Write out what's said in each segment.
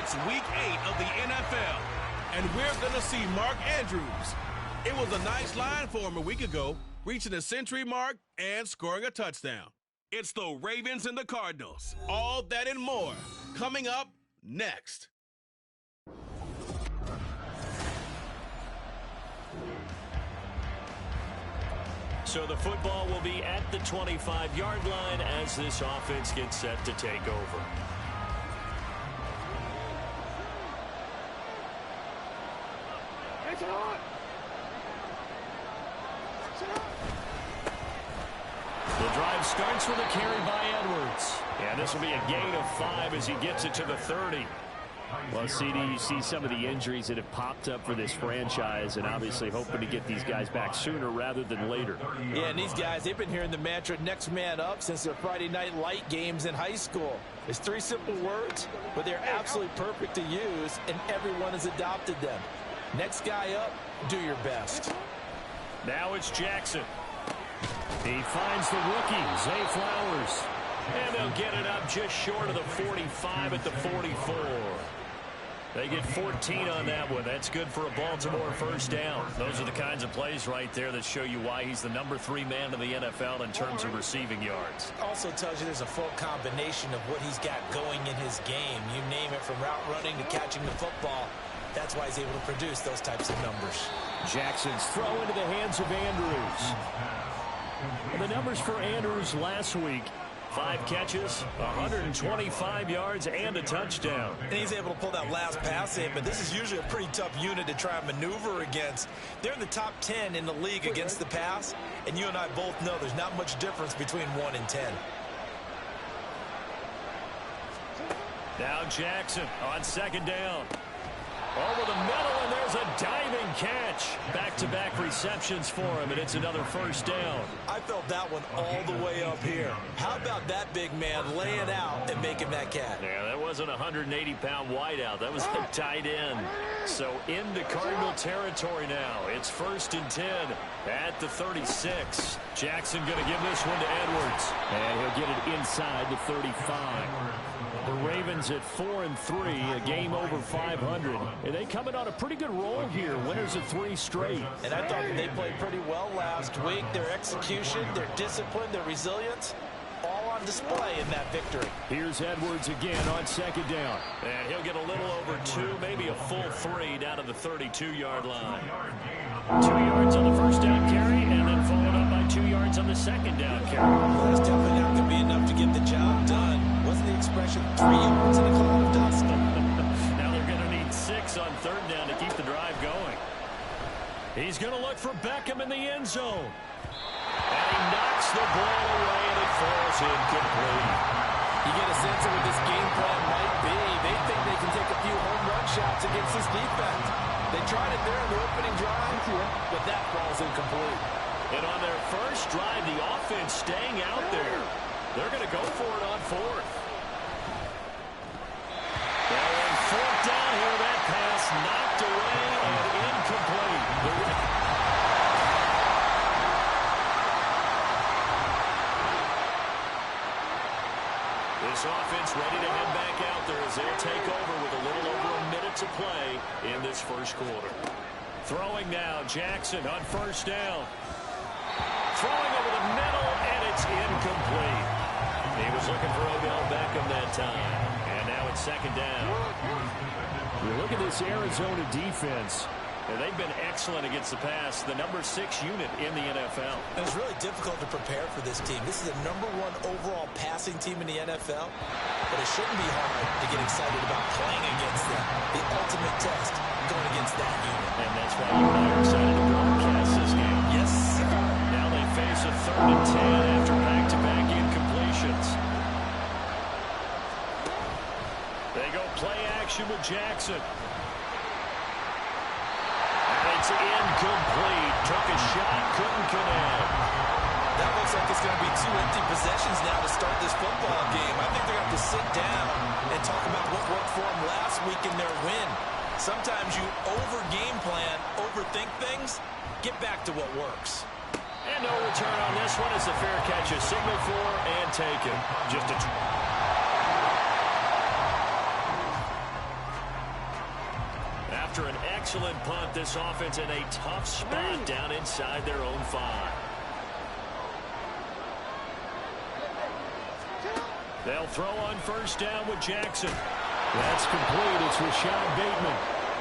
It's Week 8 of the NFL, and we're going to see Mark Andrews. It was a nice line for him a week ago, reaching the century mark and scoring a touchdown. It's the Ravens and the Cardinals. All that and more coming up next. So the football will be at the 25-yard line as this offense gets set to take over. The drive starts with a carry by Edwards. And this will be a gain of 5 as he gets it to the 30. Well, CD, you see some of the injuries that have popped up for this franchise, and obviously hoping to get these guys back sooner rather than later. Yeah, and these guys, they've been hearing the mantra next man up since their Friday night light games in high school. It's 3 simple words, but they're absolutely perfect to use, and everyone has adopted them. Next guy up, do your best. Now it's Jackson. He finds the rookie, Zay Flowers. And they'll get it up just short of the 45 at the 44. They get 14 on that one. That's good for a Baltimore first down. Those are the kinds of plays right there that show you why he's the number 3 man in the NFL in terms of receiving yards. Also tells you there's a full combination of what he's got going in his game. You name it, from route running to catching the football. That's why he's able to produce those types of numbers. Jackson's throw into the hands of Andrews. And the numbers for Andrews last week: 5 catches, 125 yards, and a touchdown. And he's able to pull that last pass in, but this is usually a pretty tough unit to try and maneuver against. They're in the top 10 in the league against the pass, and you and I both know there's not much difference between 1 and 10. Now Jackson on second down. Over the middle, and there's a diving catch. Back-to-back receptions for him, and it's another first down. I felt that one all the way up here. How about that big man laying out and making that catch? Yeah, that wasn't a 180-pound wideout. That was a tight end. So into Cardinal territory now. It's 1st and 10 at the 36. Jackson going to give this one to Edwards. And he'll get it inside the 35. The Ravens at 4-3, a game over 500. And they coming on a pretty good roll here. Winners of 3 straight. And I thought that they played pretty well last week. Their execution, their discipline, their resilience, all on display in that victory. Here's Edwards again on second down. And he'll get a little over 2, maybe a full 3 down to the 32-yard line. 2 yards on the first down carry, and then followed up by 2 yards on the second down carry. Well, that's definitely not going to be enough to get the job done. Wasn't the expression 3 yards in a cloud of dust? Now they're going to need 6 on third down to keep the drive going. He's going to look for Beckham in the end zone. And he knocks the ball away, and it falls incomplete. You get a sense of what this game plan might be. They think they can take a few home run shots against this defense. They tried it there in the opening drive, but that ball's incomplete. And on their first drive, the offense staying out there. They're going to go for it on 4th. And 4th down here, that pass knocked away and incomplete. This offense ready to head back out there as they'll take over with a little over a minute to play in this first quarter. Throwing now, Jackson on first down. Throwing over the middle, and it's incomplete. He was looking for Odell Beckham that time. And now it's second down. You look at this Arizona defense. And they've been excellent against the pass, the number 6 unit in the NFL. And it's really difficult to prepare for this team. This is the number 1 overall passing team in the NFL, but it shouldn't be hard to get excited about playing against them. The ultimate test going against that unit. And that's why you and I are excited to broadcast this game. Yes, sir. Now they face a 3rd and 10 after back-to-back incompletions. They go play action with Jackson. It's incomplete. Took a shot, couldn't connect. That looks like it's going to be 2 empty possessions now to start this football game. I think they're going to have to sit down and talk about what worked for them last week in their win. Sometimes you over-game plan, overthink things. Get back to what works. And no return on this one as the fair catch is signaled for and taken. Just a... After an excellent punt, this offense in a tough spot down inside their own 5. They'll throw on first down with Jackson. That's complete. It's Rashad Bateman.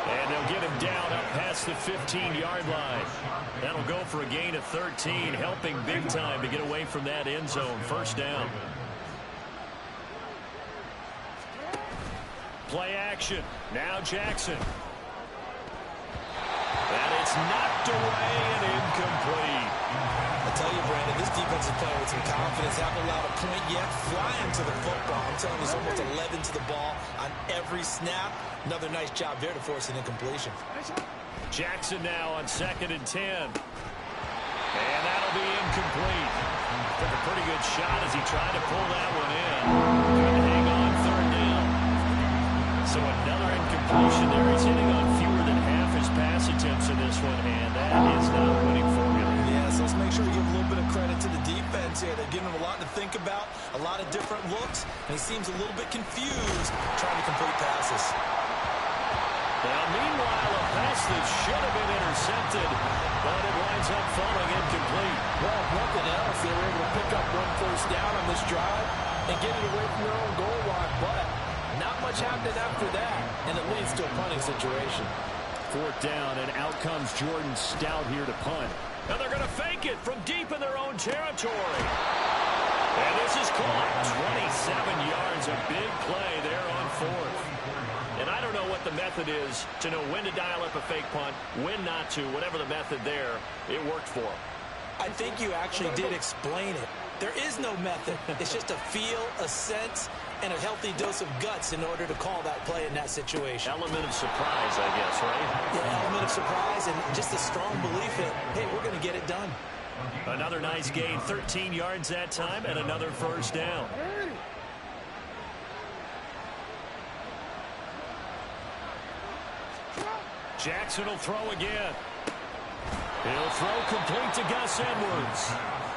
And they'll get him down up past the 15-yard line. That'll go for a gain of 13, helping big time to get away from that end zone. First down. Play action. Now Jackson. And it's knocked away and incomplete. I tell you, Brandon, this defense is playing with some confidence. Haven't allowed a point yet. Flying to the football. I'm telling you, it's almost 11 to the ball on every snap. Another nice job there to force an incompletion. Jackson now on 2nd and 10. And that'll be incomplete. Took a pretty good shot as he tried to pull that one in. Couldn't hang on 3rd down. So another incompletion there. He's hitting on fewer than half his pass attempts in this one, and that is not a winning formula. Yeah, so let's make sure we give a little bit of credit to the defense here. They're giving him a lot to think about, a lot of different looks, and he seems a little bit confused trying to complete passes. Now, meanwhile, a pass that should have been intercepted, but it winds up falling incomplete. Well, if nothing else, they were able to pick up 1 first down on this drive and get it away from their own goal line, but not much happened after that, and it leads to a punting situation. 4th down, and out comes Jordan Stout here to punt. And they're going to fake it from deep in their own territory. And this is caught. 27 yards, a big play there on 4th. And I don't know what the method is to know when to dial up a fake punt, when not to, whatever the method there, it worked for him. I think you actually did explain it. There is no method. It's just a feel, a sense, and a healthy dose of guts in order to call that play in that situation. Element of surprise, I guess, right? Yeah, element of surprise and just a strong belief in, hey, we're going to get it done. Another nice gain, 13 yards that time, and another first down. Jackson will throw again. He'll throw complete to Gus Edwards.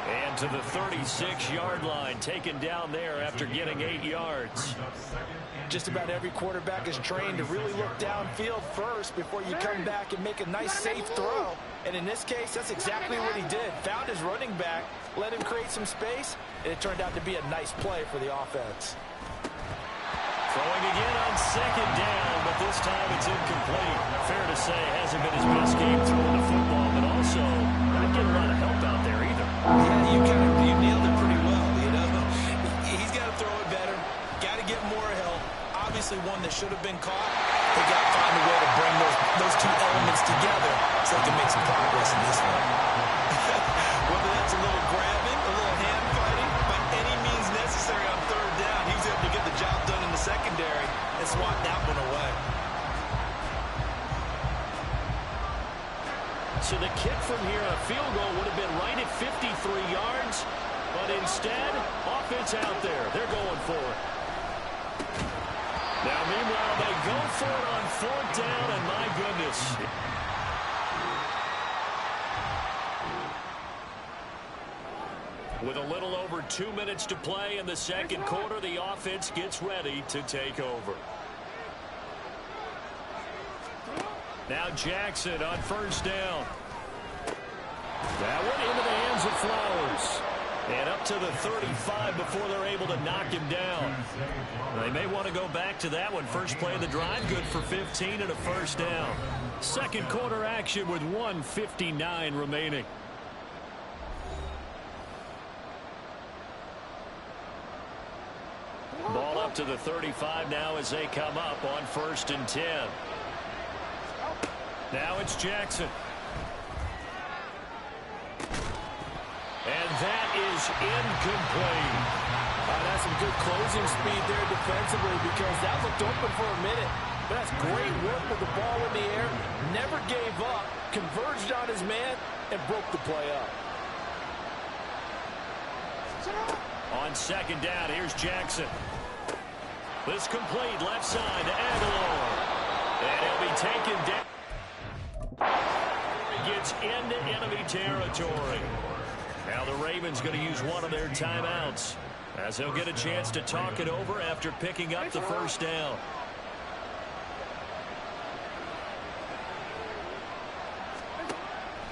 And to the 36-yard line, taken down there after getting 8 yards. Just about every quarterback is trained to really look downfield first before you come back and make a nice, safe throw. And in this case, that's exactly what he did. Found his running back, let him create some space, and it turned out to be a nice play for the offense. Throwing again on 2nd down, but this time it's incomplete. Fair to say, hasn't been his best game throwing the football, but also not getting a lot of help out there either. Yeah, you nailed it pretty well, you know. He's got to throw it better, got to get more help. Obviously one that should have been caught. They got to find a way to bring those two elements together so they can make some progress in this one. Whether that's a little grabbing, a little hand fighting, by any means necessary on 3rd down, he was able to get the job done in the secondary and swat that one away. So the kick from here, a field goal would have been right at 53 yards, but instead, offense out there. They're going for it. Now, meanwhile, they go for it on 4th down, and my goodness. With a little over 2 minutes to play in the second quarter, the offense gets ready to take over. Now Jackson on first down. That one into the hands of Flowers. And up to the 35 before they're able to knock him down. They may want to go back to that one. First play of the drive, good for 15 and a first down. Second quarter action with 1:59 remaining. Ball up to the 35 now as they come up on 1st and 10. Now it's Jackson. And that is incomplete. That's some good closing speed there defensively because that looked open for a minute. But that's great work with the ball in the air. Never gave up. Converged on his man and broke the play up. On 2nd down, here's Jackson. This complete left side to Aguilar. And he'll be taken down. He gets into enemy territory. Now the Ravens going to use one of their timeouts as they'll get a chance to talk it over after picking up the first down.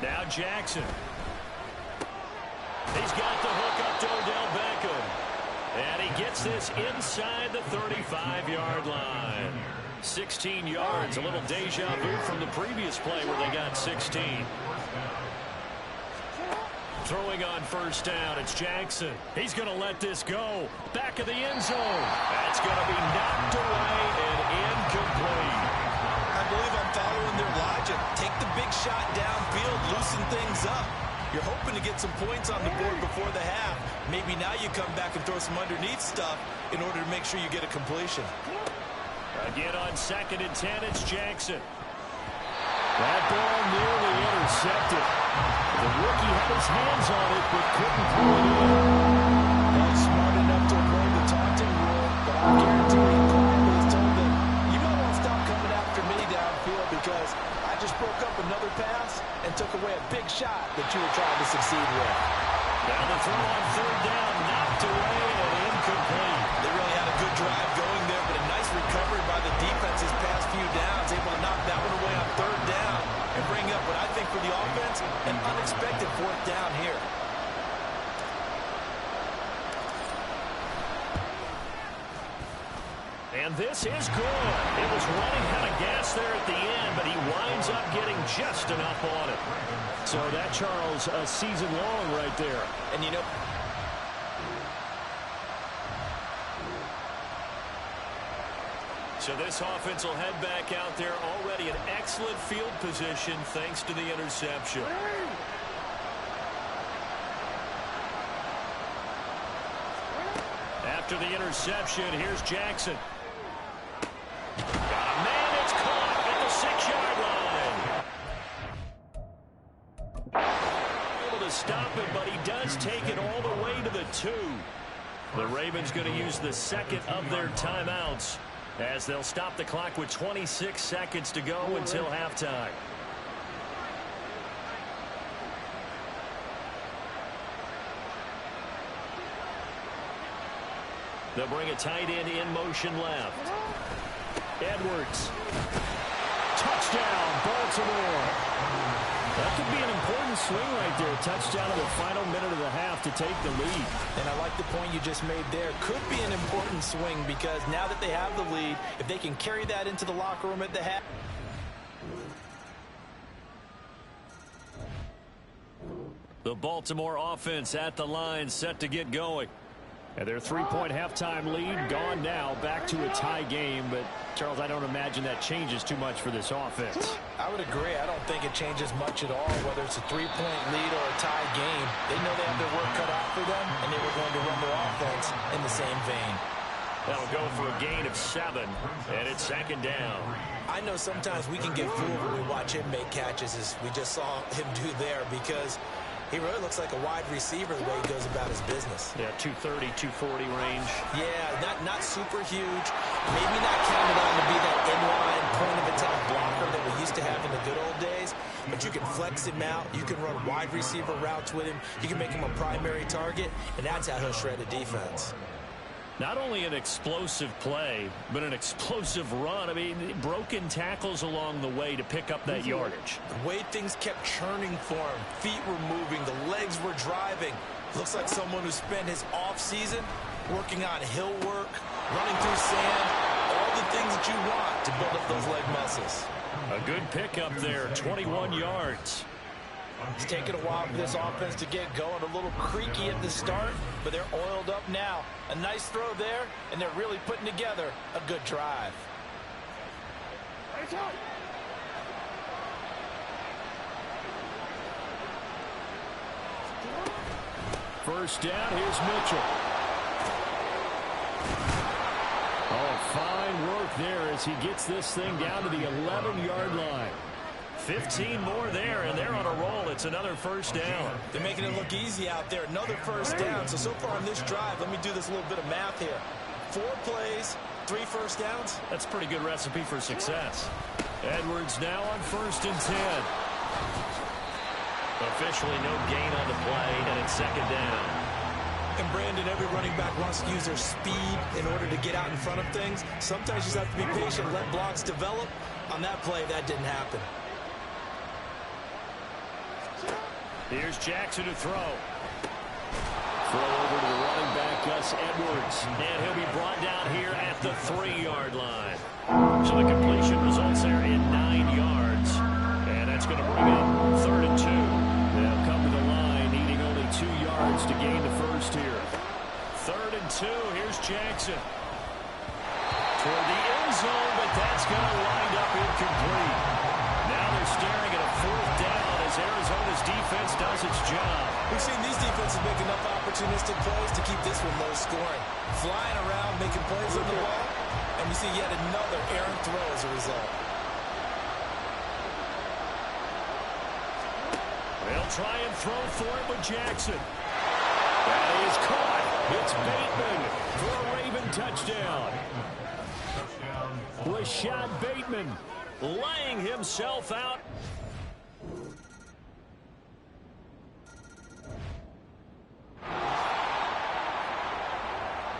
Now Jackson. He's got the hook up to Odell Beckham. And he gets this inside the 35-yard line. 16 yards, a little deja vu from the previous play where they got 16. Throwing on first down, it's Jackson. He's going to let this go. Back of the end zone. That's going to be knocked away and incomplete. I believe I'm following their logic. Take the big shot downfield, loosen things up. You're hoping to get some points on the board before the half. Maybe now you come back and throw some underneath stuff in order to make sure you get a completion. Again on 2nd and 10, it's Jackson. That ball nearly intercepted. The rookie had his hands on it, but couldn't pull it in. Not smart enough to avoid the taunting rule, but I guarantee you, Clyde has told them, you might want to stop coming after me downfield because I just broke up another pass and took away a big shot that you were trying to succeed with. Now the throw on 3rd down, knocked away and incomplete. They really had a good drive going there, but a nice recovery by the defense his past few downs, able to knock that one away on 3rd down and bring up what I think for the offense, an unexpected 4th down here. And this is good. It was running out of gas there at the end, but he winds up getting just enough on it. So that, Charles, a season long right there. And you know, so this offense will head back out there, already in excellent field position thanks to the interception. After the interception, here's Jackson. Got a man, it's caught at the 6-yard line. Able to stop it, but he does take it all the way to the 2. The Ravens going to use the 2nd of their timeouts as they'll stop the clock with 26 seconds to go until halftime. They'll bring a tight end in motion left. Edwards. Touchdown, Baltimore. That could be an important swing right there. Touchdown in the final minute of the half to take the lead. And I like the point you just made there. Could be an important swing because now that they have the lead, if they can carry that into the locker room at the half. The Baltimore offense at the line, set to get going. And their 3-point halftime lead gone now, back to a tie game. But, Charles, I don't imagine that changes too much for this offense. I would agree. I don't think it changes much at all, whether it's a 3-point lead or a tie game. They know they have their work cut out for them, and they were going to run their offense in the same vein. That'll go for a gain of 7, and it's 2nd down. I know sometimes we can get fooled when we watch him make catches, as we just saw him do there, because he really looks like a wide receiver the way he goes about his business. Yeah, 230, 240 range. Yeah, not super huge. Maybe not counted on to be that inline point-of-attack blocker that we used to have in the good old days. But you can flex him out. You can run wide receiver routes with him. You can make him a primary target, and that's how he'll shred a defense. Not only an explosive play, but an explosive run. I mean, broken tackles along the way to pick up that yardage. The way things kept churning for him, feet were moving, the legs were driving. Looks like someone who spent his offseason working on hill work, running through sand, all the things that you want to build up those leg muscles. A good pickup there, 21 yards. It's taken a while for this offense to get going. A little creaky at the start, but they're oiled up now. A nice throw there, and they're really putting together a good drive. First down, here's Mitchell. Oh, fine work there as he gets this thing down to the 11-yard line. 15 more there, and they're on a roll. It's another first down. They're making it look easy out there. Another first down. So far on this drive, let me do this little bit of math here. 4 plays, 3 first downs. That's a pretty good recipe for success. Edwards now on 1st and 10. Officially no gain on the play, and it's 2nd down. And Brandon, every running back wants to use their speed in order to get out in front of things. Sometimes you just have to be patient, let blocks develop. On that play, that didn't happen. Here's Jackson to throw. Throw over to the running back, Gus Edwards. And he'll be brought down here at the 3-yard line. So the completion results there in 9 yards. And that's going to bring up 3rd and 2. They'll come to the line, needing only 2 yards to gain the first here. 3rd and 2. Here's Jackson. Toward the end zone, but that's going to wind up incomplete. Now they're staring at a 4th down as Arizona's defense does its job. We've seen these defenses make enough opportunistic plays to keep this one low scoring. Flying around, making plays on the ball, and we see yet another errant throw as a result. They'll try and throw for it with Jackson. That is caught. It's Bateman for a Raven touchdown. Rashad Bateman laying himself out.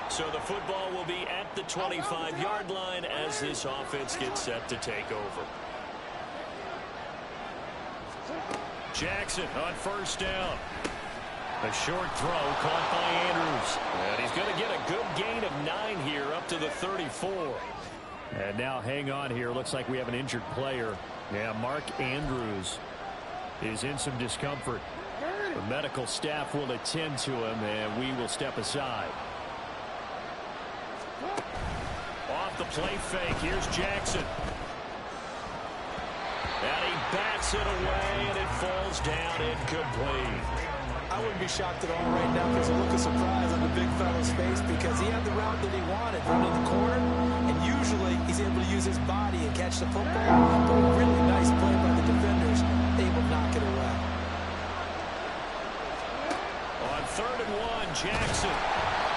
So the football will be at the 25-yard line as this offense gets set to take over. Jackson on 1st down. A short throw caught by Andrews. And he's going to get a good gain of 9 here up to the 34. And now hang on here. Looks like we have an injured player. Yeah, Mark Andrews is in some discomfort. The medical staff will attend to him, and we will step aside. Off the play fake, here's Jackson. And he bats it away, and it falls down incomplete. I wouldn't be shocked at all right now because a look of surprise on the big fellow's face because he had the route that he wanted, running the corner, and usually he's able to use his body and catch the football, but a really nice play by the defenders, able to knock it away. On 3rd and 1, Jackson.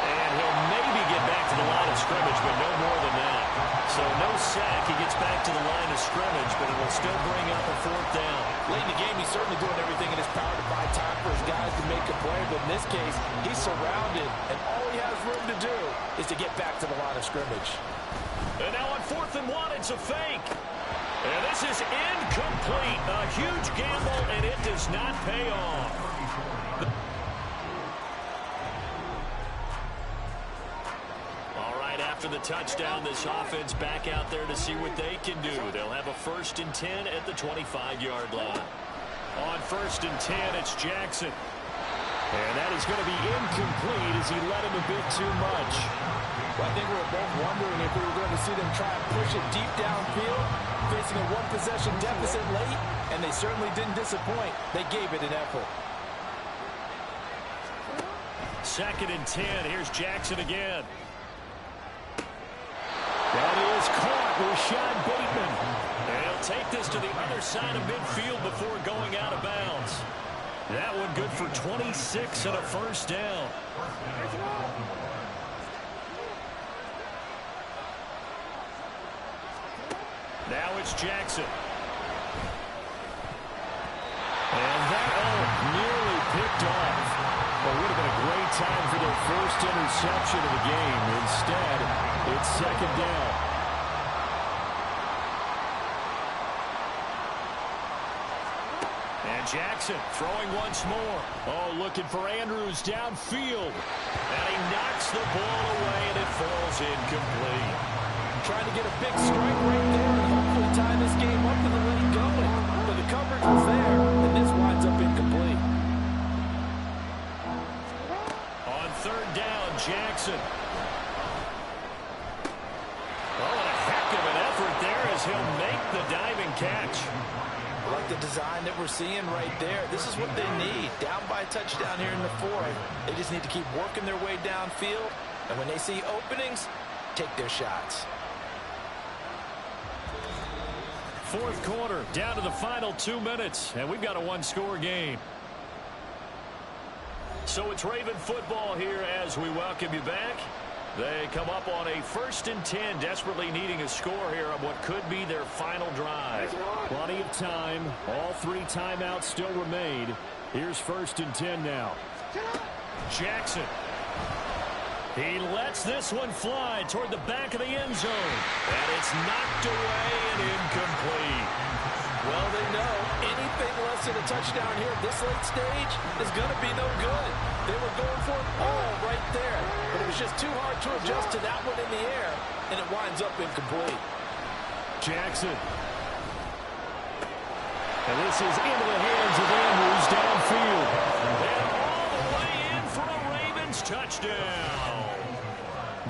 And he'll maybe get back to the line of scrimmage, but no more than that. So no sack. He gets back to the line of scrimmage, but it will still bring up a 4th down. Late in the game, he's certainly doing everything in his power to buy time for his guys to make a play, but in this case, he's surrounded, and all he has room to do is to get back to the line of scrimmage. And now on 4th and 1, it's a fake. And this is incomplete. A huge gamble, and it does not pay off. After the touchdown, this offense back out there to see what they can do. They'll have a 1st and 10 at the 25-yard line. On 1st and 10, it's Jackson. And that is going to be incomplete as he led him a bit too much. Well, I think we were both wondering if we were going to see them try and push it deep downfield, facing a 1-possession deficit late, and they certainly didn't disappoint. They gave it an effort. 2nd and 10, here's Jackson again. That is caught, Rashad Bateman. And he'll take this to the other side of midfield before going out of bounds. That one good for 26 and a 1st down. Now it's Jackson. And that nearly picked off. Well, it would have been a great time for their first interception of the game. Instead, it's 2nd down. And Jackson throwing once more. Oh, looking for Andrews downfield. And he knocks the ball away, and it falls incomplete. Trying to get a big strike right there and hopefully tie this game up and then let it go. But the coverage was there, and this winds up incomplete. On 3rd down, Jackson. Oh, and a heck of an effort there as he'll make the diving catch. I like the design that we're seeing right there. This is what they need. Down by a touchdown here in the 4th. They just need to keep working their way downfield. And when they see openings, take their shots. 4th quarter, down to the final 2 minutes. And we've got a 1-score game. So it's Raven football here as we welcome you back. They come up on a 1st and 10, desperately needing a score here on what could be their final drive. Plenty of time. All 3 timeouts still remain. Here's 1st and 10 now. Jackson. He lets this one fly toward the back of the end zone. And it's knocked away and incomplete. Well, they know anything less than a touchdown here at this late stage is going to be no good. They were going for it all right there, but it was just too hard to adjust to that one in the air, and it winds up incomplete. Jackson. And this is into the hands of Andrews downfield. And all the way in for a Ravens touchdown.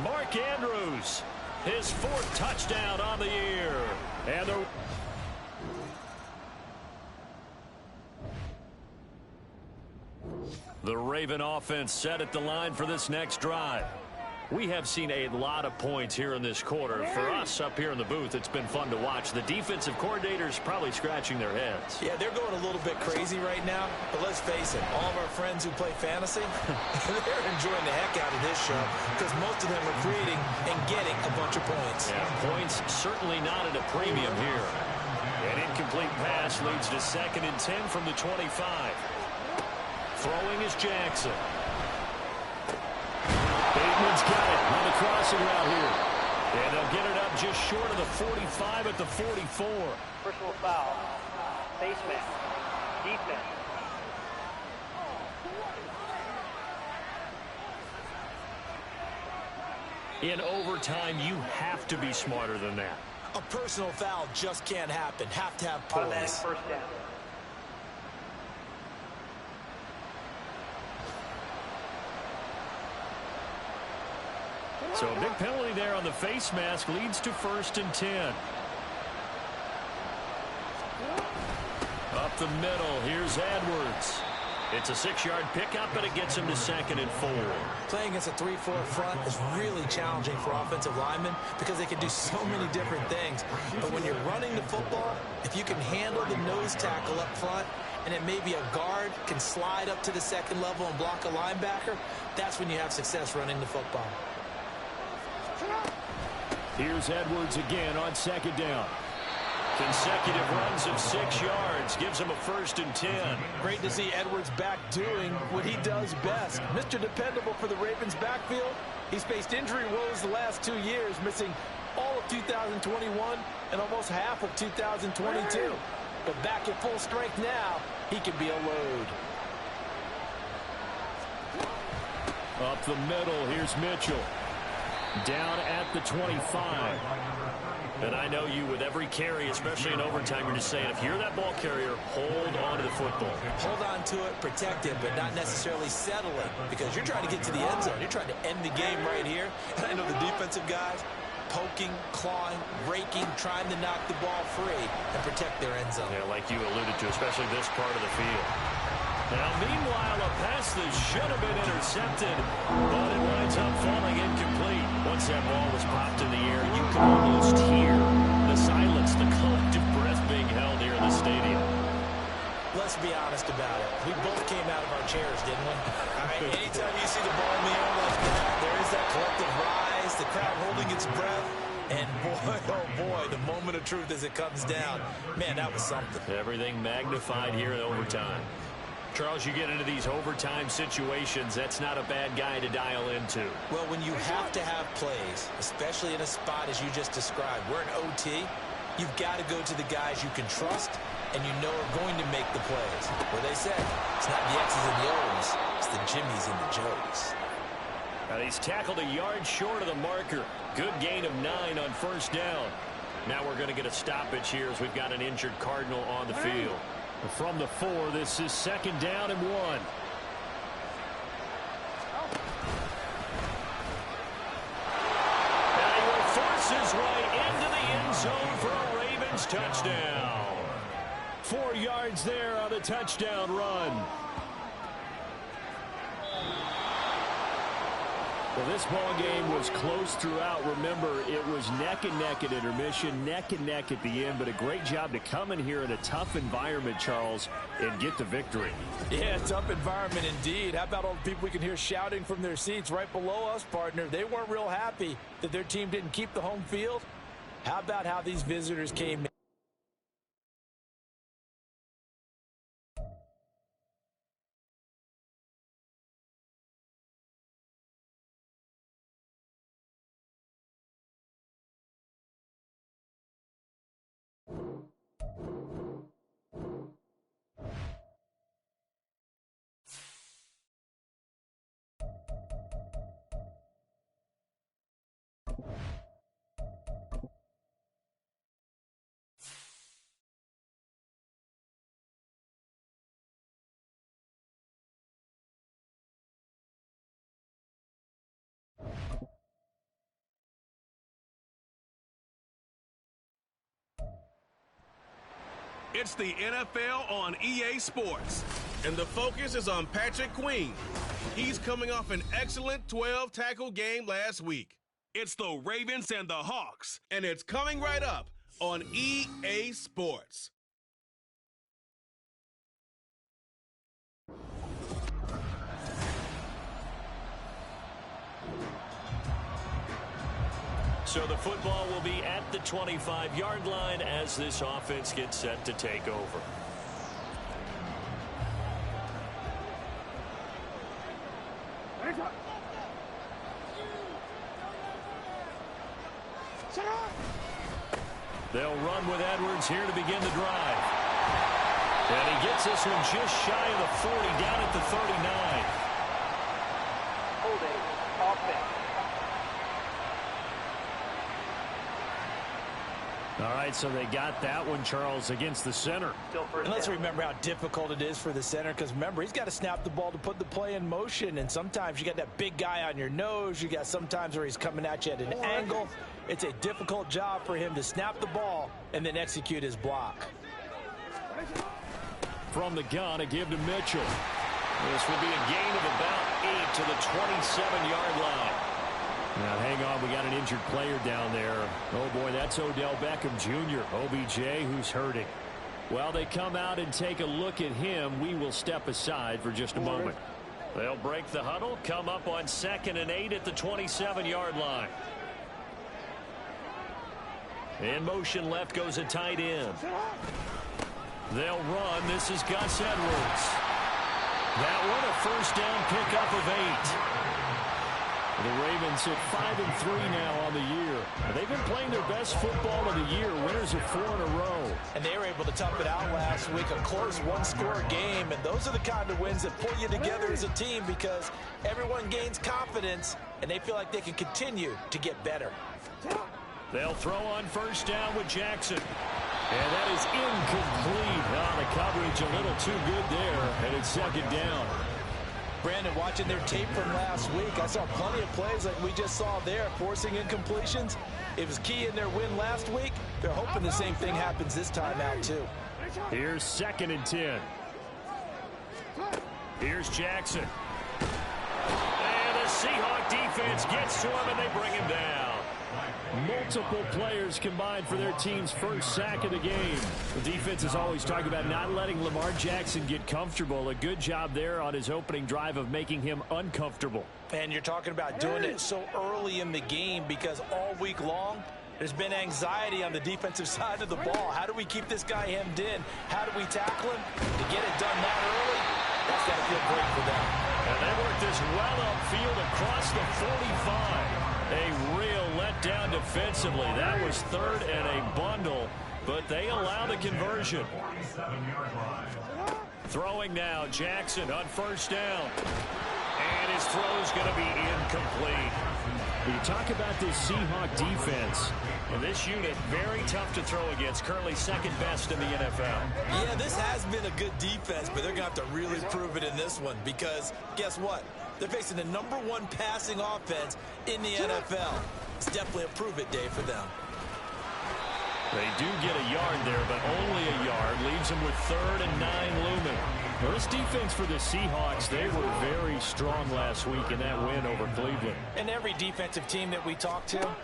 Mark Andrews, his 4th touchdown on the year. And the Raven offense set at the line for this next drive. We have seen a lot of points here in this quarter. For us up here in the booth, it's been fun to watch. The defensive coordinators probably scratching their heads. Yeah, they're going a little bit crazy right now, but let's face it, all of our friends who play fantasy, they're enjoying the heck out of this show because most of them are creating and getting a bunch of points. Yeah, points certainly not at a premium here. An incomplete pass leads to 2nd and 10 from the 25. Throwing is Jackson. Bateman's got it on the crossing route here. And they'll get it up just short of the 45 at the 44. Personal foul. Face mask. Defense. In overtime, you have to be smarter than that. A personal foul just can't happen. Have to have Automatic poise. first down. So a big penalty there on the face mask leads to 1st and 10. Up the middle, here's Edwards. It's a 6-yard pickup, but it gets him to 2nd and 4. Playing against a 3-4 front is really challenging for offensive linemen because they can do so many different things. But when you're running the football, if you can handle the nose tackle up front, and then maybe a guard can slide up to the 2nd level and block a linebacker, that's when you have success running the football. Here's Edwards again on 2nd down. Consecutive runs of 6 yards gives him a 1st and 10. Great to see Edwards back doing what he does best. Mr. Dependable for the Ravens backfield. He's faced injury woes the last 2 years, missing all of 2021 and almost half of 2022. But back at full strength now, he can be a load. Up the middle, here's Mitchell. Down at the 25. And I know you, with every carry, especially in overtime, you're just saying, if you're that ball carrier, hold on to the football. Hold on to it, protect it, but not necessarily settle it, because you're trying to get to the end zone. You're trying to end the game right here. And I know the defensive guys poking, clawing, raking, trying to knock the ball free and protect their end zone. Yeah, like you alluded to, especially this part of the field. Now, meanwhile, a pass that should have been intercepted, but it winds up falling incomplete. Once that ball was popped in the air, you can almost hear the silence, the collective breath being held here in the stadium. Let's be honest about it. We both came out of our chairs, didn't we? All right, anytime you see the ball in the air like that, there is that collective rise, the crowd holding its breath. And boy, oh boy, the moment of truth as it comes down. Man, that was something. Everything magnified here in overtime. Charles, you get into these overtime situations, that's not a bad guy to dial into. Well, when you have to have plays, especially in a spot as you just described, we're in OT, you've got to go to the guys you can trust and you know are going to make the plays. Where they say, it's not the X's and the O's, it's the Jimmies and the Joes. Now he's tackled a yard short of the marker. Good gain of 9 on 1st down. Now we're going to get a stoppage here as we've got an injured Cardinal on the field. From the 4, this is 2nd down and 1. Now he will force his way into the end zone for a Ravens touchdown. 4 yards there on the touchdown run. Well, this ball game was close throughout. Remember, it was neck and neck at intermission, neck and neck at the end, but a great job to come in here in a tough environment, Charles, and get the victory. Yeah, tough environment indeed. How about all the people we can hear shouting from their seats right below us, partner? They weren't real happy that their team didn't keep the home field. How about how these visitors came in? It's the NFL on EA Sports, and the focus is on Patrick Queen. He's coming off an excellent 12-tackle game last week. It's the Ravens and the Hawks, and it's coming right up on EA Sports. So the football will be at the 25-yard line as this offense gets set to take over. They'll run with Edwards here to begin the drive. And he gets this one just shy of the 40, down at the 39. Holding, offense. All right, so they got that one, Charles, against the center. And let's remember how difficult it is for the center, because remember, he's got to snap the ball to put the play in motion, and sometimes you got that big guy on your nose. You got sometimes where he's coming at you at an angle. It's a difficult job for him to snap the ball and then execute his block. From the gun, a give to Mitchell. This will be a gain of about 8 to the 27-yard line. Now, hang on, we got an injured player down there. Oh, boy, that's Odell Beckham Jr., OBJ, who's hurting. While they come out and take a look at him, we will step aside for just a moment. They'll break the huddle, come up on 2nd and 8 at the 27-yard line. In motion left goes a tight end. They'll run. This is Gus Edwards. That one, a first down pickup of 8. The Ravens at 5-3 now on the year. They've been playing their best football of the year, winners of 4 in a row. And they were able to tough it out last week, a close one-score game. And those are the kind of wins that pull you together as a team, because everyone gains confidence, and they feel like they can continue to get better. They'll throw on first down with Jackson. And that is incomplete. The coverage a little too good there, and it's 2nd down. Brandon, watching their tape from last week, I saw plenty of plays like we just saw there, forcing incompletions. It was key in their win last week. They're hoping the same thing happens this time out, too. Here's 2nd and 10. Here's Jackson. And the Seahawk defense gets to him, and they bring him down. Multiple players combined for their team's first sack of the game. The defense is always talking about not letting Lamar Jackson get comfortable. A good job there on his opening drive of making him uncomfortable. And you're talking about doing it so early in the game, because all week long there's been anxiety on the defensive side of the ball. How do we keep this guy hemmed in? How do we tackle him? To get it done that early, that's got to feel great for them. And they work this well upfield across the 45. A real letdown defensively. That was 3rd and a bundle, but they allow the conversion. Throwing now, Jackson on first down. And his throw is going to be incomplete. You talk about this Seahawk defense. And this unit, very tough to throw against. Currently 2nd best in the NFL. Yeah, this has been a good defense, but they're going to have to really prove it in this one, because guess what? They're facing the #1 passing offense in the NFL. It's definitely a prove-it day for them. They do get a yard there, but only a yard. Leaves them with 3rd and 9 looming. Well, this defense for the Seahawks, they were very strong last week in that win over Cleveland. And every defensive team that we talk to,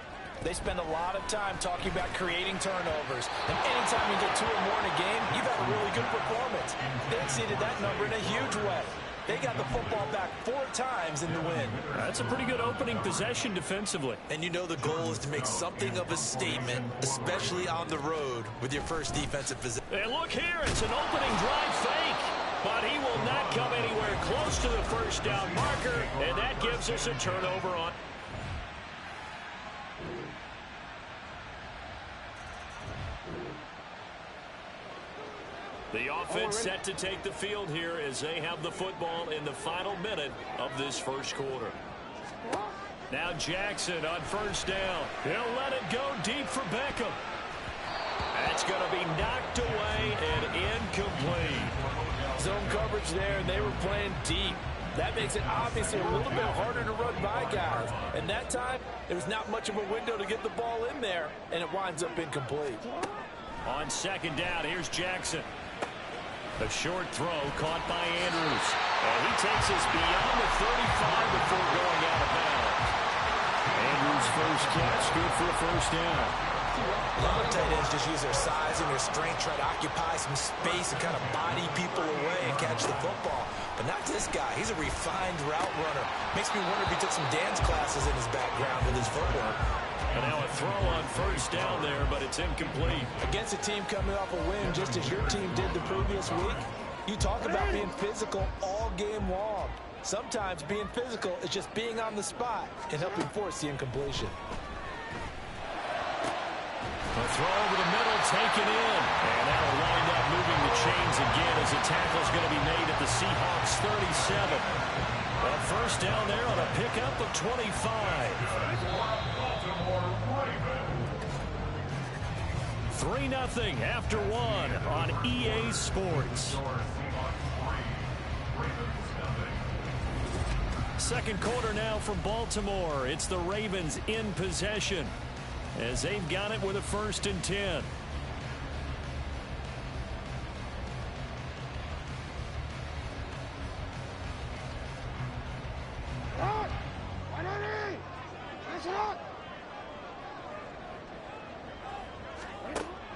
they spend a lot of time talking about creating turnovers. And anytime you get 2 or more in a game, you've had a really good performance. They exceeded that number in a huge way. They got the football back 4 times in the win. That's a pretty good opening possession defensively. And you know the goal is to make something of a statement, especially on the road with your first defensive possession. And look here, it's an opening drive fake. But he will not come anywhere close to the first down marker, and that gives us a turnover on. The offense set to take the field here as they have the football in the final minute of this first quarter. Now Jackson on first down. He'll let it go deep for Beckham. That's going to be knocked away and incomplete. Zone coverage there, and they were playing deep. That makes it obviously a little bit harder to run by guys. And that time, there was not much of a window to get the ball in there, and it winds up incomplete. On second down, here's Jackson. A short throw caught by Andrews. And he takes us beyond the 35 before going out of bounds. Andrews' first catch, good for a first down. A lot of tight ends just use their size and their strength, try to occupy some space and kind of body people away and catch the football. But not this guy. He's a refined route runner. Makes me wonder if he took some dance classes in his background with his footwork. And now a throw on first down there, but it's incomplete. Against a team coming off a win just as your team did the previous week, you talk about being physical all game long. Sometimes being physical is just being on the spot and helping force the incompletion. A throw over the middle, taken in. And that'll wind up moving the chains again as the tackle's going to be made at the Seahawks 37. A first down there on a pickup of 25. 3-0 after one on EA Sports. Second quarter now from Baltimore. It's the Ravens in possession as they've got it with a 1st and 10.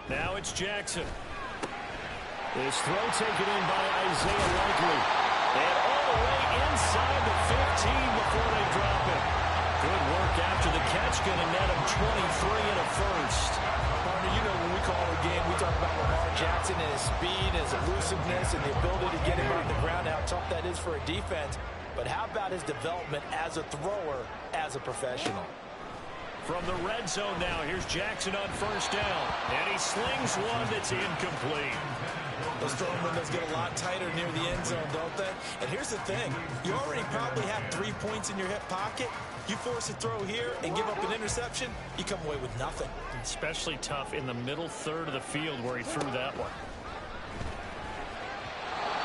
Now it's Jackson. This throw taken in by Isaiah Likely. And all the way inside the 15 before they drop it. Good work after the catch. Going to net him 23 and a first. Partner, you know when we call a game, we talk about Lamar Jackson and his speed, his elusiveness, and the ability to get him on the ground, how tough that is for a defense. But how about his development as a thrower, as a professional? From the red zone now, here's Jackson on first down. And he slings one that's incomplete. Those throwing windows get a lot tighter near the end zone, don't they? And here's the thing. You already probably have 3 points in your hip pocket. You force a throw here and give up an interception, you come away with nothing. Especially tough in the middle third of the field where he threw that one.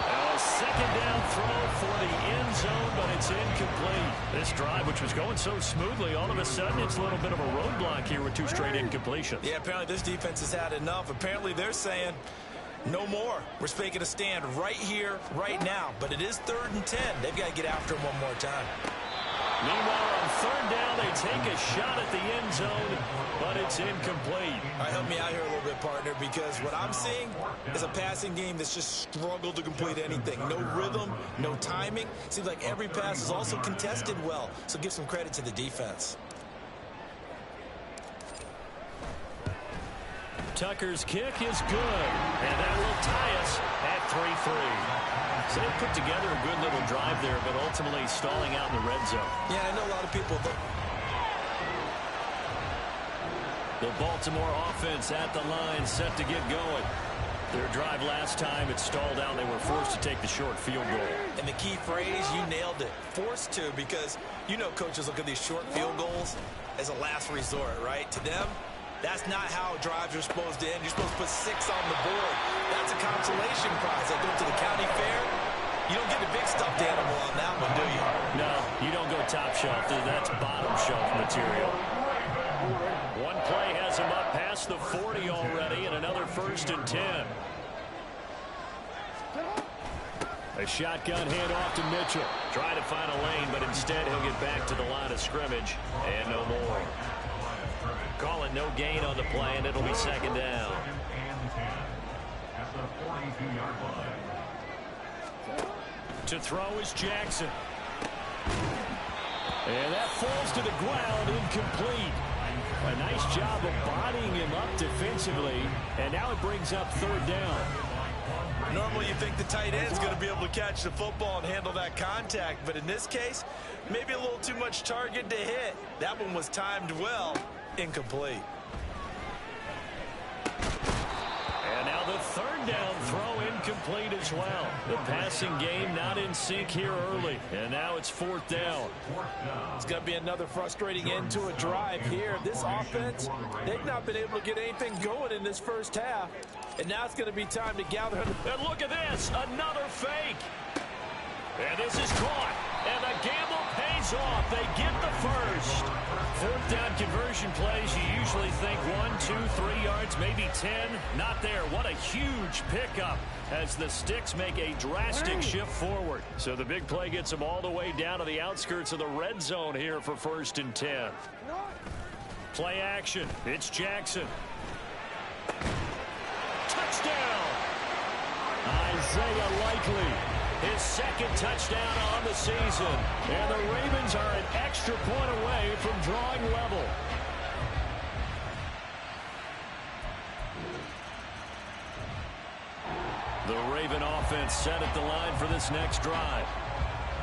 A second down throw for the end zone, but it's incomplete. This drive, which was going so smoothly, all of a sudden it's a little bit of a roadblock here with 2 straight incompletions. Yeah, apparently this defense has had enough. Apparently they're saying no more. We're making a stand right here, right now. But it is 3rd and 10. They've got to get after him one more time. Meanwhile, on 3rd down, they take a shot at the end zone, but it's incomplete. All right, help me out here a little bit, partner, because what I'm seeing is a passing game that's just struggled to complete anything. No rhythm, no timing. Seems like every pass is also contested well, so give some credit to the defense. Tucker's kick is good, and that will tie us at 3-3. So they put together a good little drive there, but ultimately stalling out in the red zone. Yeah, I know a lot of people. The Baltimore offense at the line, set to get going. Their drive last time, it stalled out. They were forced to take the short field goal. And the key phrase, you nailed it. Forced to, because you know coaches look at these short field goals as a last resort, right? To them, that's not how drives are supposed to end. You're supposed to put 6 on the board. That's a consolation prize. Like going to the county fair, you don't get a big stuffed animal on that one, do you? No, you don't go top shelf. That's bottom shelf material. One play has him up past the 40 already, and another 1st and 10. A shotgun handoff to Mitchell. Trying to find a lane, but instead he'll get back to the line of scrimmage, and no more. Call it no gain on the play, and it'll be 2nd down. To throw is Jackson. And that falls to the ground, incomplete. A nice job of bodying him up defensively, and now it brings up 3rd down. Normally you think the tight end's going to be able to catch the football and handle that contact, but in this case, maybe a little too much target to hit. That one was timed well. Incomplete. And now the 3rd down throw incomplete as well. The passing game not in sync here early. And now it's 4th down. It's going to be another frustrating end to a drive here. This offense, they've not been able to get anything going in this first half. And now it's going to be time to gather. And look at this, another fake. And this is caught. And the gamble pays off. They get the first. Fourth down conversion plays, you usually think 1, 2, 3 yards, maybe 10. Not there. What a huge pickup as the Sticks make a drastic shift forward. So the big play gets them all the way down to the outskirts of the red zone here for 1st and 10. Play action. It's Jackson. Touchdown! Isaiah Likely. His second touchdown on the season. And the Ravens are an extra point away from drawing level. The Raven offense set at the line for this next drive.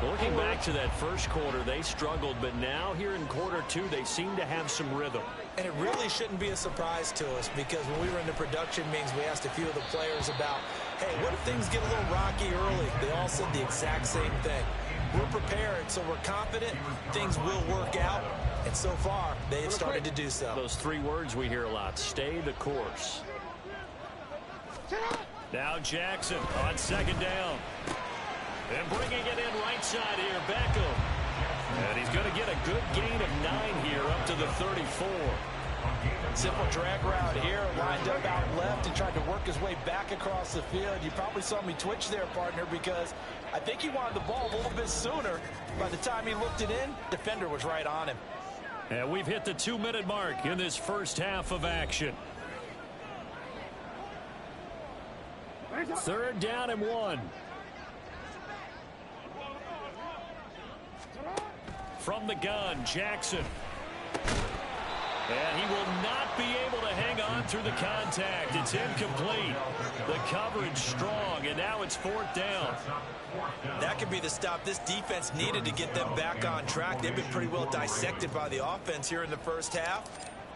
Looking back to that first quarter, they struggled, but now here in quarter 2, they seem to have some rhythm. And it really shouldn't be a surprise to us because when we were in the production meetings, we asked a few of the players about, hey, what if things get a little rocky early? They all said the exact same thing. We're prepared, so we're confident things will work out. And so far, they have started to do so. Those 3 words we hear a lot, stay the course. Now Jackson on 2nd down. And bringing it in right side here, Beckham. And he's going to get a good gain of 9 here up to the 34. Simple drag route here, lined up out left and tried to work his way back across the field. You probably saw me twitch there, partner, because I think he wanted the ball a little bit sooner. By the time he looked it in, defender was right on him. And we've hit the 2-minute mark in this first half of action. 3rd down and 1. From the gun, Jackson. And he will not be able to hang on through the contact. It's incomplete. The coverage strong, and now it's 4th down. That could be the stop this defense needed to get them back on track. They've been pretty well dissected by the offense here in the first half.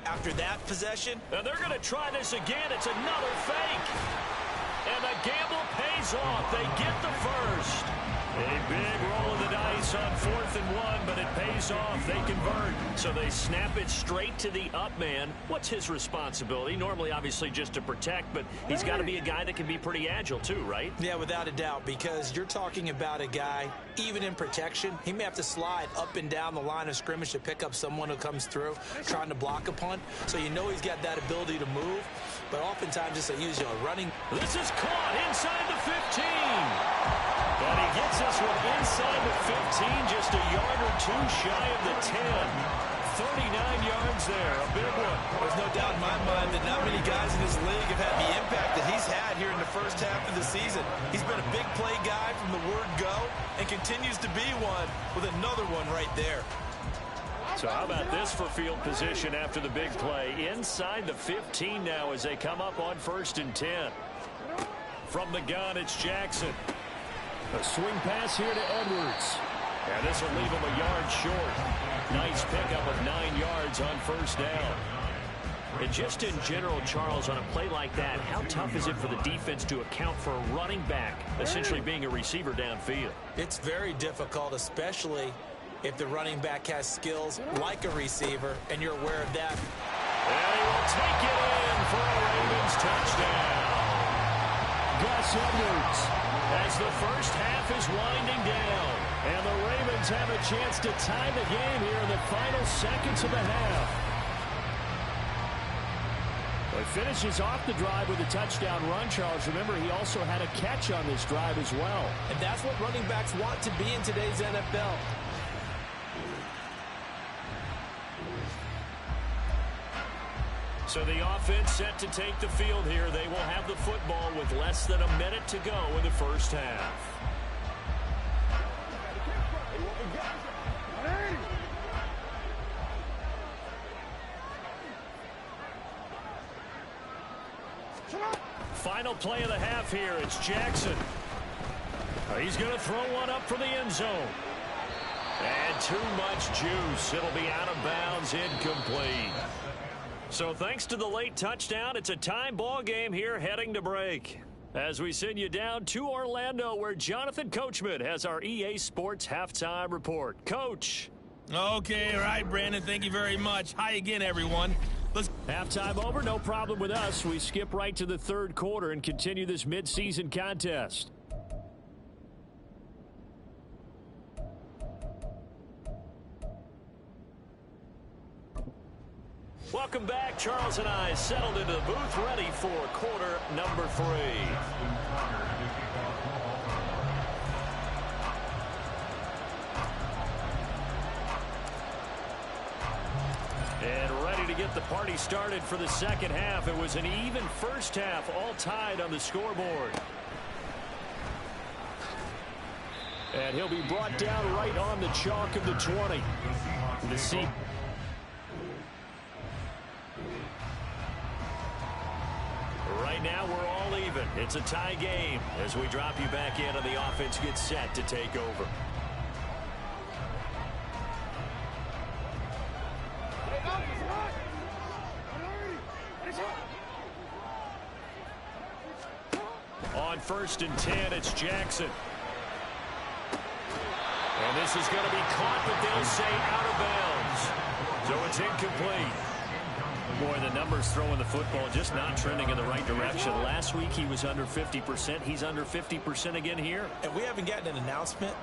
After that possession, and they're going to try this again. It's another fake. And the gamble pays off. They get the first. A big roll of the dice on 4th and 1, but it pays off. They convert. So they snap it straight to the up man. What's his responsibility? Normally, obviously, just to protect, but he's got to be a guy that can be pretty agile too, right? Yeah, without a doubt, because you're talking about a guy, even in protection, he may have to slide up and down the line of scrimmage to pick up someone who comes through trying to block a punt. So you know he's got that ability to move, but oftentimes just a running. This is caught inside the 15. And he gets this one inside the 15, just a yard or 2 shy of the 10. 39 yards there, a big one. There's no doubt in my mind that not many guys in this league have had the impact that he's had here in the first half of the season. He's been a big play guy from the word go and continues to be one with another one right there. So how about this for field position after the big play? Inside the 15 now as they come up on 1st and 10. From the gun, it's Jackson. A swing pass here to Edwards. And this will leave him a yard short. Nice pickup of 9 yards on 1st down. And just in general, Charles, on a play like that, how tough is it for the defense to account for a running back essentially being a receiver downfield? It's very difficult, especially if the running back has skills like a receiver, and you're aware of that. And he will take it in for a Ravens touchdown. Gus Edwards. As the first half is winding down, and the Ravens have a chance to tie the game here in the final seconds of the half. Well, he finishes off the drive with a touchdown run, Charles. Remember, he also had a catch on this drive as well. And that's what running backs want to be in today's NFL. So the offense set to take the field here. They will have the football with less than a minute to go in the first half. Final play of the half here. It's Jackson. He's going to throw one up for the end zone. And too much juice. It'll be out of bounds, incomplete. So thanks to the late touchdown, it's a time ball game here heading to break. As we send you down to Orlando, where Jonathan Coachman has our EA Sports halftime report. Coach. Okay, all right, Brandon, thank you very much. Hi again, everyone. Halftime over, no problem with us. We skip right to the 3rd quarter and continue this midseason contest. Charles and I settled into the booth, ready for quarter number 3. And ready to get the party started for the second half. It was an even first half, all tied on the scoreboard. And he'll be brought down right on the chalk of the 20. The seat. Right now, we're all even. It's a tie game as we drop you back in and the offense gets set to take over. On 1st and 10, it's Jackson. And this is going to be caught, but they'll say out of bounds. So it's incomplete. Boy, the numbers throwing the football just not trending in the right direction. Last week he was under 50%. He's under 50% again here. And we haven't gotten an announcement,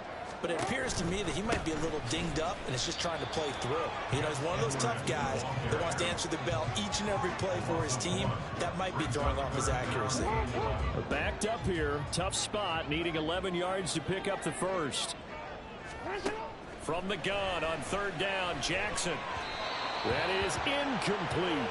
but it appears to me that he might be a little dinged up and is just trying to play through. You know, he's one of those tough guys that wants to answer the bell each and every play for his team. That might be throwing off his accuracy. Backed up here, tough spot, needing 11 yards to pick up the first. From the gun on 3rd down, Jackson. That is incomplete.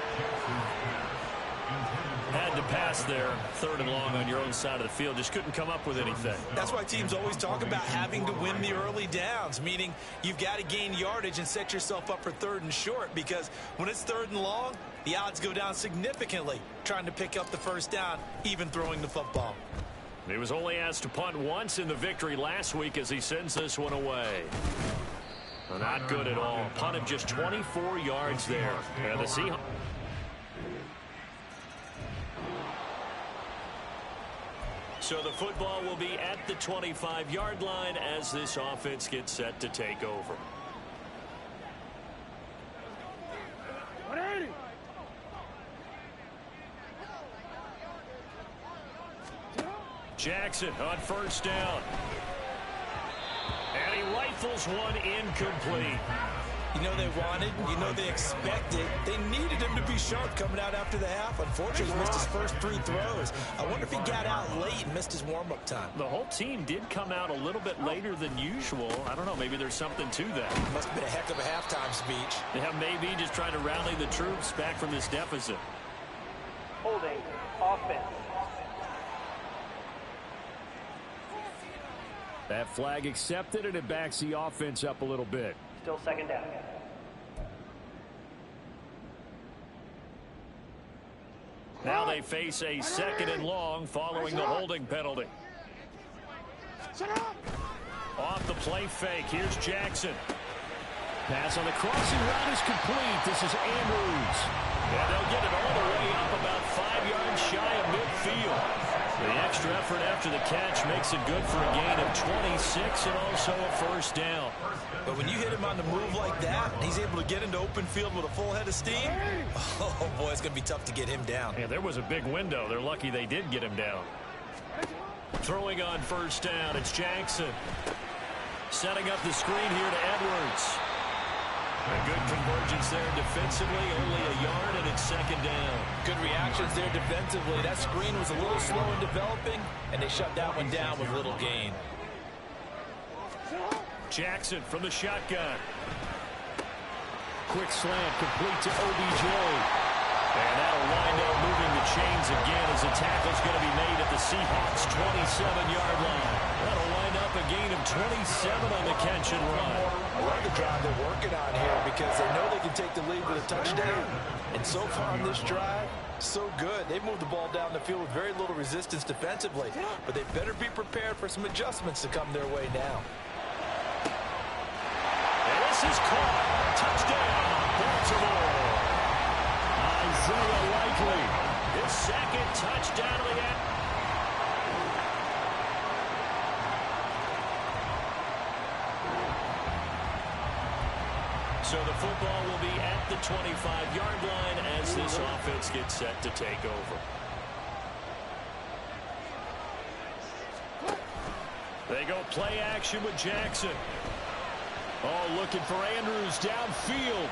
Had to pass there. 3rd and long on your own side of the field. Just couldn't come up with anything. That's why teams always talk about having to win the early downs, meaning you've got to gain yardage and set yourself up for 3rd and short, because when it's 3rd and long, the odds go down significantly trying to pick up the first down, even throwing the football. He was only asked to punt once in the victory last week as he sends this one away. Not good at all. Punted just 24 yards there. And the Seahawks. So the football will be at the 25-yard line as this offense gets set to take over. Jackson on 1st down. And he rifles one incomplete. You know they wanted, you know they expected. They needed him to be sharp coming out after the half. Unfortunately, he missed his first 3 throws. I wonder if he got out late and missed his warm-up time. The whole team did come out a little bit later than usual. I don't know, maybe there's something to that. Must have been a heck of a halftime speech. Yeah, maybe just trying to rally the troops back from this deficit. Holding offense. That flag accepted, and it backs the offense up a little bit. Still 2nd down. Now they face a 2nd and long following the holding penalty. Off the play fake. Here's Jackson. Pass on the crossing route is complete. This is Andrews. And they'll get it all the way up about 5 yards shy of midfield. The extra effort after the catch makes it good for a gain of 26 and also a first down. But when you hit him on the move like that, he's able to get into open field with a full head of steam. Oh, boy, it's going to be tough to get him down. Yeah, there was a big window. They're lucky they did get him down. Throwing on 1st down, it's Jackson. Setting up the screen here to Edwards. A good convergence there defensively, only a yard, and it's 2nd down. Good reactions there defensively. That screen was a little slow in developing, and they shut that one down with little gain. Jackson from the shotgun. Quick slant complete to OBJ. And that'll wind up moving the chains again as the tackle's going to be made at the Seahawks' 27-yard line. That'll wind up a gain of 27 on the catch and run. I love the drive they're working on here because they know they can take the lead with a touchdown. And so far on this drive, so good. They've moved the ball down the field with very little resistance defensively. But they better be prepared for some adjustments to come their way now. And this is caught. Touchdown, Baltimore. Isaiah Likely. His 2nd touchdown of the game. So the football will be at the 25-yard line as this offense gets set to take over. They go play action with Jackson. Oh, looking for Andrews downfield.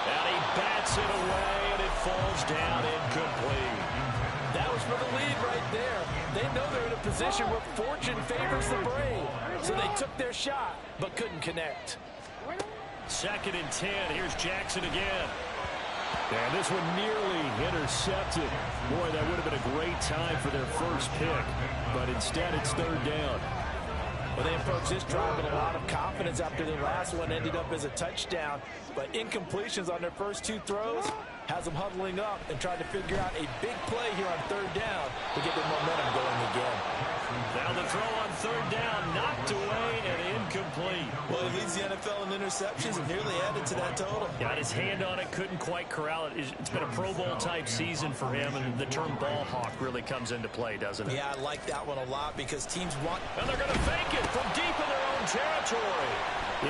And he bats it away, and it falls down incomplete. That was for the lead right there. They know they're in a position where fortune favors the brave. So they took their shot, but couldn't connect. 2nd and 10. Here's Jackson again. And this one nearly intercepted. Boy, that would have been a great time for their first pick. But instead, it's 3rd down. Well, they approached this drive with a lot of confidence after their last one ended up as a touchdown. But incompletions on their first 2 throws has them huddling up and trying to figure out a big play here on 3rd down to get their momentum going again. Now the throw on 3rd down, knocked away and incomplete. Well, he leads the NFL in interceptions and nearly added to that total. Got his hand on it, couldn't quite corral it. It's been a Pro Bowl type season for him, and the term ball hawk really comes into play, doesn't it? Yeah, I like that one a lot because teams want... And they're going to fake it from deep in their own territory.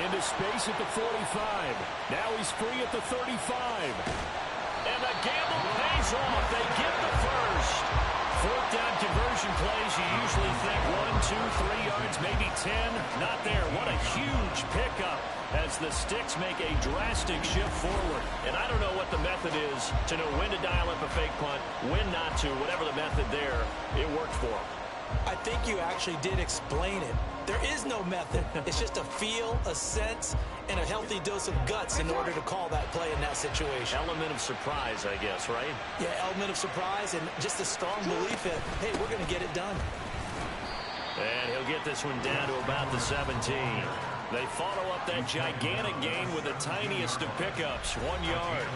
Into space at the 45. Now he's free at the 35. And the gamble pays off. They get the first. 4th down conversion plays, you usually think 1, 2, 3 yards, maybe 10. Not there. What a huge pickup as the Sticks make a drastic shift forward. And I don't know what the method is to know when to dial up a fake punt, when not to. Whatever the method there, it worked for them. I think you actually did explain it. There is no method. It's just a feel, a sense, and a healthy dose of guts in order to call that play in that situation. Element of surprise, I guess, right? Yeah, element of surprise and just a strong belief in, hey, we're going to get it done. And he'll get this one down to about the 17. They follow up that gigantic gain with the tiniest of pickups, 1 yard.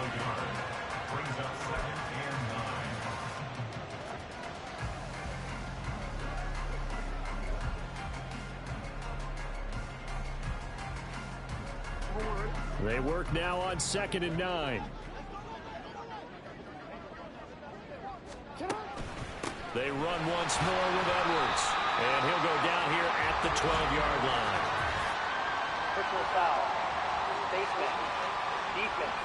They work now on 2nd and 9. They run once more with Edwards. And he'll go down here at the 12-yard line. Personal foul. Baseman. Defense.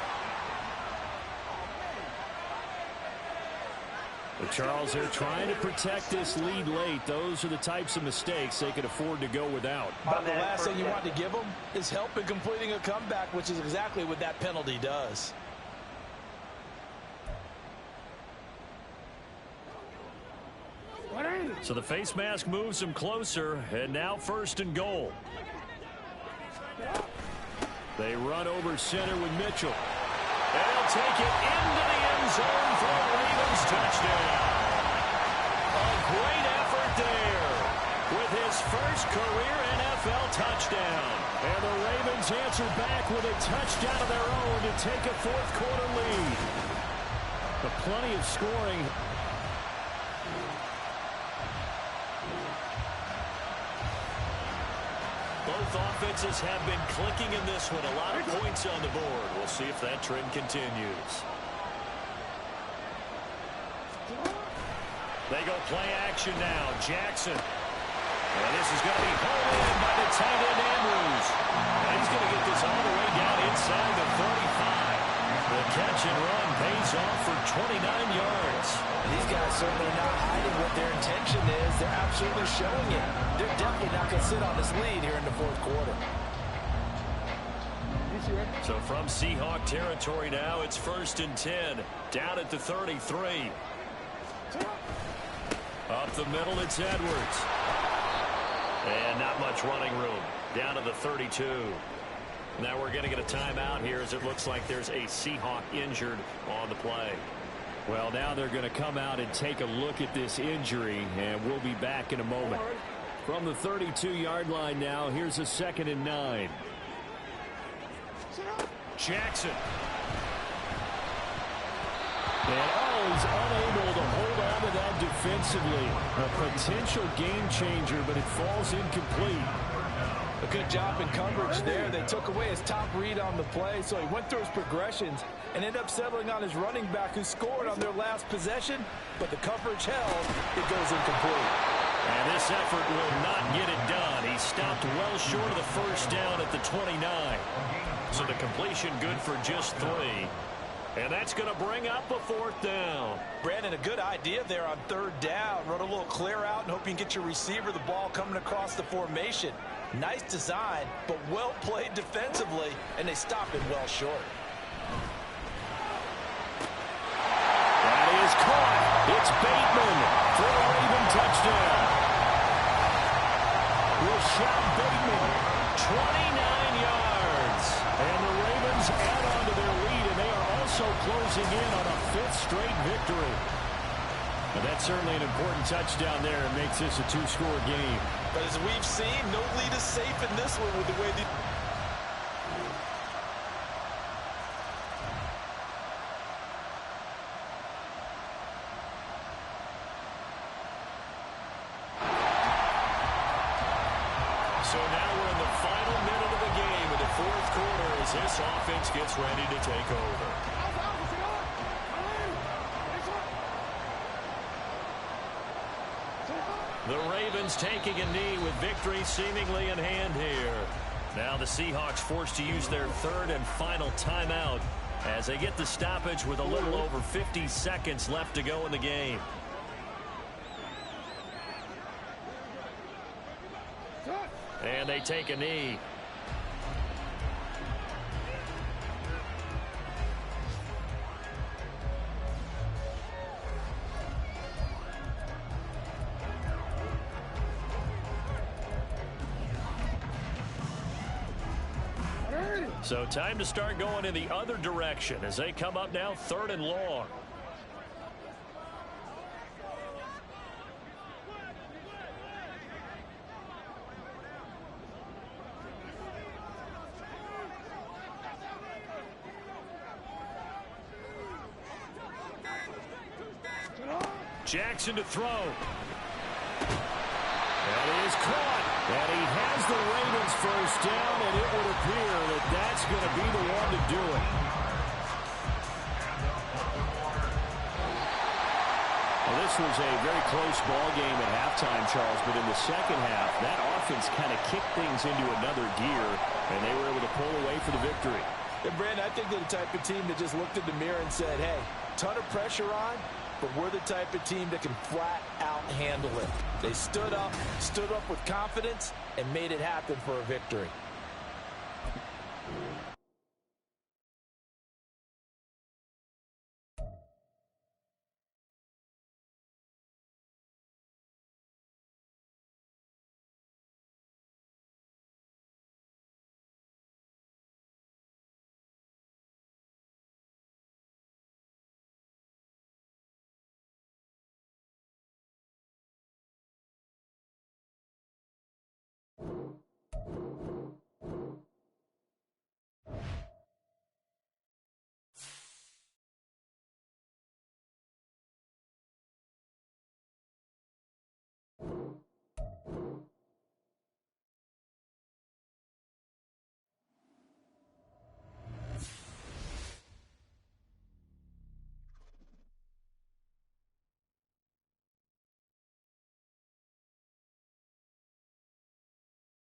But Charles, they're trying to protect this lead late. Those are the types of mistakes they could afford to go without. But the last thing you want to give them is help in completing a comeback, which is exactly what that penalty does. So the face mask moves them closer, and now 1st and goal. They run over center with Mitchell. And he'll take it into the end zone for a Ravens touchdown. A great effort there with his first career NFL touchdown. And the Ravens answer back with a touchdown of their own to take a 4th quarter lead. But plenty of scoring. Both offenses have been clicking in this one. A lot of points on the board. We'll see if that trend continues. They go play action now. Jackson. And this is going to be pulled in by the tight end Andrews. And he's going to get this all the way down inside the 35. The catch and run pays off for 29 yards. These guys certainly not hiding what their intention is. They're absolutely showing it. They're definitely not going to sit on this lead here in the 4th quarter. So from Seahawk territory now, it's 1st and 10. Down at the 33. Up the middle, it's Edwards. And not much running room. Down to the 32. Now we're going to get a timeout here as it looks like there's a Seahawk injured on the play. Well, now they're going to come out and take a look at this injury, and we'll be back in a moment. From the 32-yard line now, here's a 2nd and 9. Jackson. And he's unable to hold on to that defensively. A potential game changer, but it falls incomplete. A good job in coverage there. They took away his top read on the play, so he went through his progressions and ended up settling on his running back who scored on their last possession, but the coverage held. It goes incomplete. And this effort will not get it done. He stopped well short of the first down at the 29. So the completion good for just 3. And that's going to bring up a 4th down. Brandon, a good idea there on 3rd down. Run a little clear out and hope you can get your receiver the ball coming across the formation. Nice design, but well played defensively, and they stop it well short. It's Bateman for a Raven touchdown. Rashad Bateman, 29 yards. And the Ravens add on to their lead, and they are also closing in on a 5th straight victory. But that's certainly an important touchdown there. It makes this a 2-score game. But as we've seen, no lead is safe in this one with the way the... So now we're in the final minute of the game in the 4th quarter as this offense gets ready to take over. The Ravens taking a knee with victory seemingly in hand here. Now the Seahawks forced to use their 3rd and final timeout as they get the stoppage with a little over 50 seconds left to go in the game. And they take a knee. So time to start going in the other direction as they come up now 3rd and long. Jackson to throw. That is caught. And he has the Ravens first down, and it would appear that that's going to be the one to do it. Well, this was a very close ball game at halftime, Charles, but in the second half, that offense kind of kicked things into another gear, and they were able to pull away for the victory. And Brandon, I think they're the type of team that just looked in the mirror and said, hey, ton of pressure on, but we're the type of team that can flat out handle it. They stood up with confidence, and made it happen for a victory.